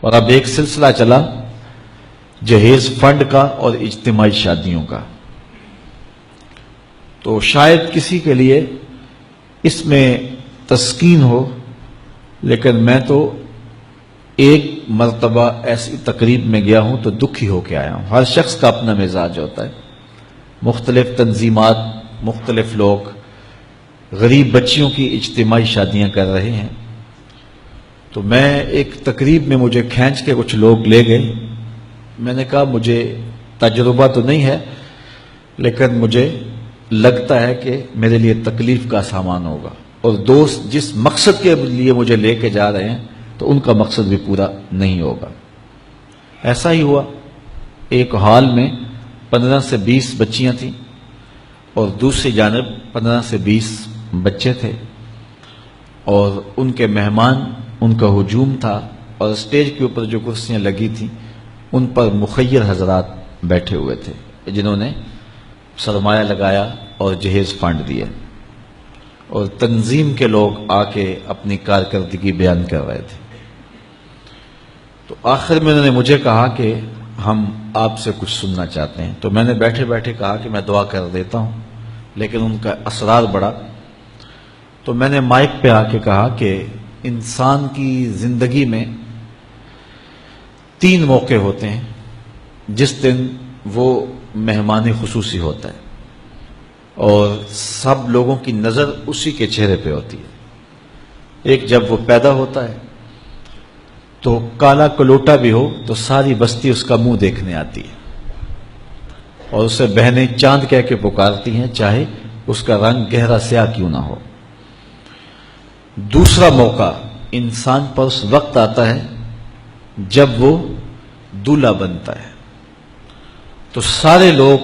اور اب ایک سلسلہ چلا جہیز فنڈ کا اور اجتماعی شادیوں کا. تو شاید کسی کے لیے اس میں تسکین ہو، لیکن میں تو ایک مرتبہ ایسی تقریب میں گیا ہوں تو دکھی ہو کے آیا ہوں. ہر شخص کا اپنا مزاج ہوتا ہے. مختلف تنظیمات، مختلف لوگ غریب بچیوں کی اجتماعی شادیاں کر رہے ہیں. تو میں ایک تقریب میں مجھے کھینچ کے کچھ لوگ لے گئے. میں نے کہا مجھے تجربہ تو نہیں ہے، لیکن مجھے لگتا ہے کہ میرے لیے تکلیف کا سامان ہوگا، اور دوست جس مقصد کے لیے مجھے لے کے جا رہے ہیں تو ان کا مقصد بھی پورا نہیں ہوگا. ایسا ہی ہوا. ایک ہال میں 15 سے 20 بچیاں تھیں اور دوسری جانب 15 سے 20 بچے تھے، اور ان کے مہمان، ان کا ہجوم تھا، اور اسٹیج کے اوپر جو کرسیاں لگی تھیں ان پر مخیر حضرات بیٹھے ہوئے تھے جنہوں نے سرمایہ لگایا اور جہیز فنڈ دیا، اور تنظیم کے لوگ آ کے اپنی کارکردگی بیان کر رہے تھے. تو آخر میں انہوں نے مجھے کہا کہ ہم آپ سے کچھ سننا چاہتے ہیں. تو میں نے بیٹھے بیٹھے کہا کہ میں دعا کر دیتا ہوں، لیکن ان کا اصرار بڑا. تو میں نے مائک پہ آ کے کہا کہ انسان کی زندگی میں 3 موقع ہوتے ہیں جس دن وہ مہمان خصوصی ہوتا ہے، اور سب لوگوں کی نظر اسی کے چہرے پہ ہوتی ہے. ایک جب وہ پیدا ہوتا ہے تو کالا کلوٹا بھی ہو تو ساری بستی اس کا منہ دیکھنے آتی ہے، اور اسے بہنیں چاند کہہ کے پکارتی ہیں، چاہے اس کا رنگ گہرا سیاہ کیوں نہ ہو. دوسرا موقع انسان پر اس وقت آتا ہے جب وہ دولہا بنتا ہے، تو سارے لوگ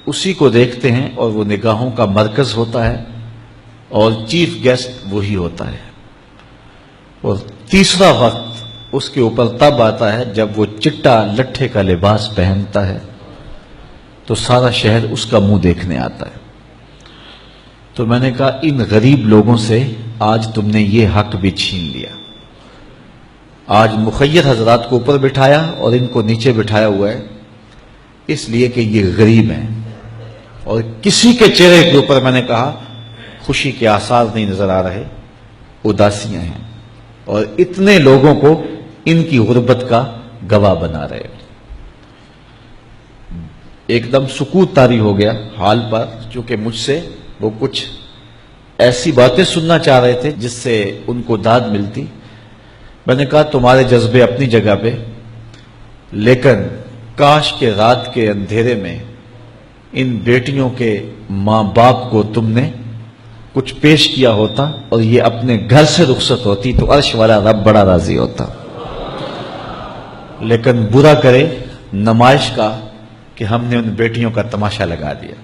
اسی کو دیکھتے ہیں اور وہ نگاہوں کا مرکز ہوتا ہے، اور چیف گیسٹ وہی ہوتا ہے. اور تیسرا وقت اس کے اوپر تب آتا ہے جب وہ چٹا لٹھے کا لباس پہنتا ہے، تو سارا شہر اس کا منہ دیکھنے آتا ہے. تو میں نے کہا ان غریب لوگوں سے آج تم نے یہ حق بھی چھین لیا. آج مخیر حضرات کو اوپر بٹھایا اور ان کو نیچے بٹھایا ہوا ہے، اس لیے کہ یہ غریب ہیں، اور کسی کے چہرے کے اوپر میں نے کہا خوشی کے آثار نہیں نظر آ رہے، اداسیاں ہیں، اور اتنے لوگوں کو ان کی غربت کا گواہ بنا رہے. ایک دم سکوت طاری ہو گیا حال پر، چونکہ مجھ سے وہ کچھ ایسی باتیں سننا چاہ رہے تھے جس سے ان کو داد ملتی. میں نے کہا تمہارے جذبے اپنی جگہ پہ، لیکن کاش کے رات کے اندھیرے میں ان بیٹیوں کے ماں باپ کو تم نے کچھ پیش کیا ہوتا اور یہ اپنے گھر سے رخصت ہوتی تو عرش والا رب بڑا راضی ہوتا. لیکن برا کرے نمائش کا کہ ہم نے ان بیٹیوں کا تماشا لگا دیا.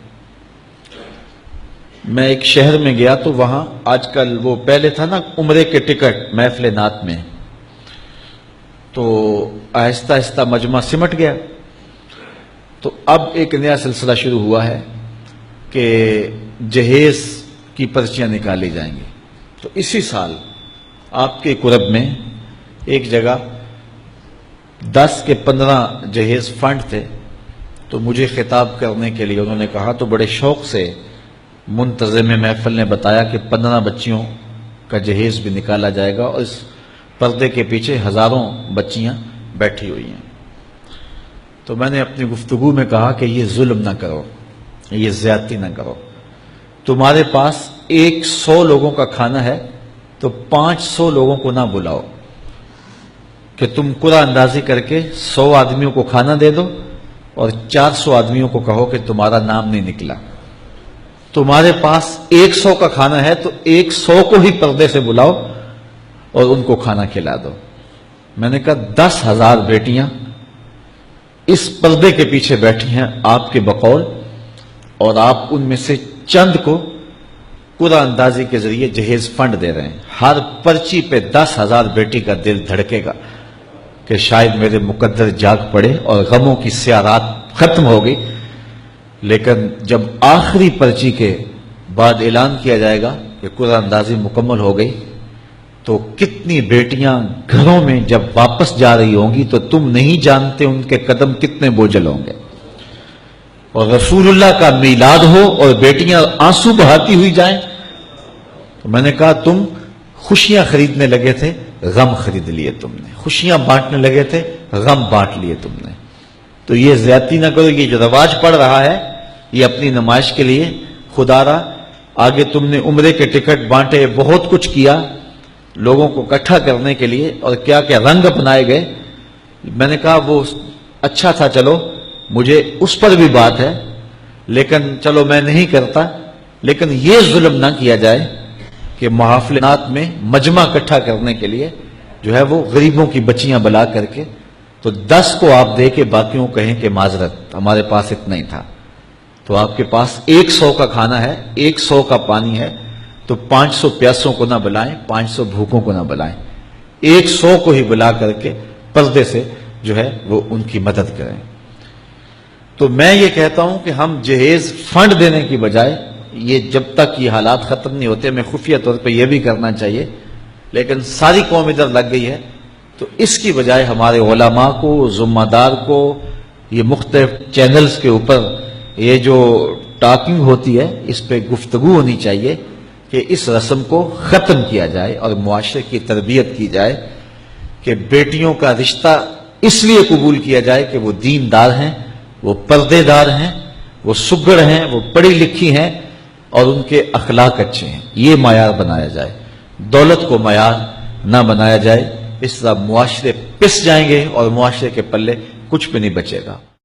میں ایک شہر میں گیا تو وہاں آج کل وہ پہلے تھا نا عمرے کے ٹکٹ محفل نعت میں، تو آہستہ آہستہ مجمع سمٹ گیا. تو اب ایک نیا سلسلہ شروع ہوا ہے کہ جہیز کی پرچیاں نکالی جائیں گی. تو اسی سال آپ کے قرب میں ایک جگہ 10 کے 15 جہیز فنڈ تھے. تو مجھے خطاب کرنے کے لیے انہوں نے کہا، تو بڑے شوق سے منتظم محفل نے بتایا کہ 15 بچیوں کا جہیز بھی نکالا جائے گا، اور اس پردے کے پیچھے ہزاروں بچیاں بیٹھی ہوئی ہیں. تو میں نے اپنی گفتگو میں کہا کہ یہ ظلم نہ کرو، یہ زیادتی نہ کرو. تمہارے پاس 100 لوگوں کا کھانا ہے تو 500 لوگوں کو نہ بلاؤ کہ تم قرعہ اندازی کر کے 100 آدمیوں کو کھانا دے دو اور 400 آدمیوں کو کہو کہ تمہارا نام نہیں نکلا. تمہارے پاس 100 کا کھانا ہے تو 100 کو ہی پردے سے بلاؤ اور ان کو کھانا کھلا دو. میں نے کہا 10,000 بیٹیاں اس پردے کے پیچھے بیٹھی ہیں آپ کے بقول، اور آپ ان میں سے چند کو قرعہ اندازی کے ذریعے جہیز فنڈ دے رہے ہیں. ہر پرچی پہ 10,000 بیٹی کا دل دھڑکے گا کہ شاید میرے مقدر جاگ پڑے اور غموں کی سیاہ رات ختم ہو گئی. لیکن جب آخری پرچی کے بعد اعلان کیا جائے گا کہ قرعہ اندازی مکمل ہو گئی تو کتنی بیٹیاں گھروں میں جب واپس جا رہی ہوں گی تو تم نہیں جانتے ان کے قدم کتنے بوجھل ہوں گے. اور رسول اللہ کا میلاد ہو اور بیٹیاں آنسو بہاتی ہوئی جائیں. تو میں نے کہا تم خوشیاں خریدنے لگے تھے، غم خرید لیے تم نے، خوشیاں بانٹنے لگے تھے، غم بانٹ لیے تم نے. تو یہ زیادتی نہ کرو. یہ جو رواج پڑ رہا ہے یہ اپنی نمائش کے لیے. خدا را آگے تم نے عمرے کے ٹکٹ بانٹے، بہت کچھ کیا لوگوں کو اکٹھا کرنے کے لیے، اور کیا کیا رنگ اپنائے گئے. میں نے کہا وہ اچھا تھا، چلو مجھے اس پر بھی بات ہے، لیکن چلو میں نہیں کرتا. لیکن یہ ظلم نہ کیا جائے کہ محافلات میں مجمع اکٹھا کرنے کے لیے جو ہے وہ غریبوں کی بچیاں بلا کر کے تو 10 کو آپ دے کے باقیوں کہیں کہ معذرت ہمارے پاس اتنا ہی تھا. تو آپ کے پاس 100 کا کھانا ہے، 100 کا پانی ہے، تو 500 پیاسوں کو نہ بلائیں، 500 بھوکوں کو نہ بلائیں، 100 کو ہی بلا کر کے پردے سے جو ہے وہ ان کی مدد کریں. تو میں یہ کہتا ہوں کہ ہم جہیز فنڈ دینے کی بجائے یہ جب تک یہ حالات ختم نہیں ہوتے، میں خفیہ طور پہ یہ بھی کرنا چاہیے، لیکن ساری قوم ادھر لگ گئی ہے. تو اس کی بجائے ہمارے علماء کو، ذمہ دار کو، یہ مختلف چینلز کے اوپر یہ جو ٹاکنگ ہوتی ہے اس پہ گفتگو ہونی چاہیے کہ اس رسم کو ختم کیا جائے اور معاشرے کی تربیت کی جائے کہ بیٹیوں کا رشتہ اس لیے قبول کیا جائے کہ وہ دیندار ہیں، وہ پردے دار ہیں، وہ سگڑ ہیں، وہ پڑھی لکھی ہیں اور ان کے اخلاق اچھے ہیں. یہ معیار بنایا جائے، دولت کو معیار نہ بنایا جائے. اس طرح معاشرے پس جائیں گے اور معاشرے کے پلے کچھ بھی نہیں بچے گا.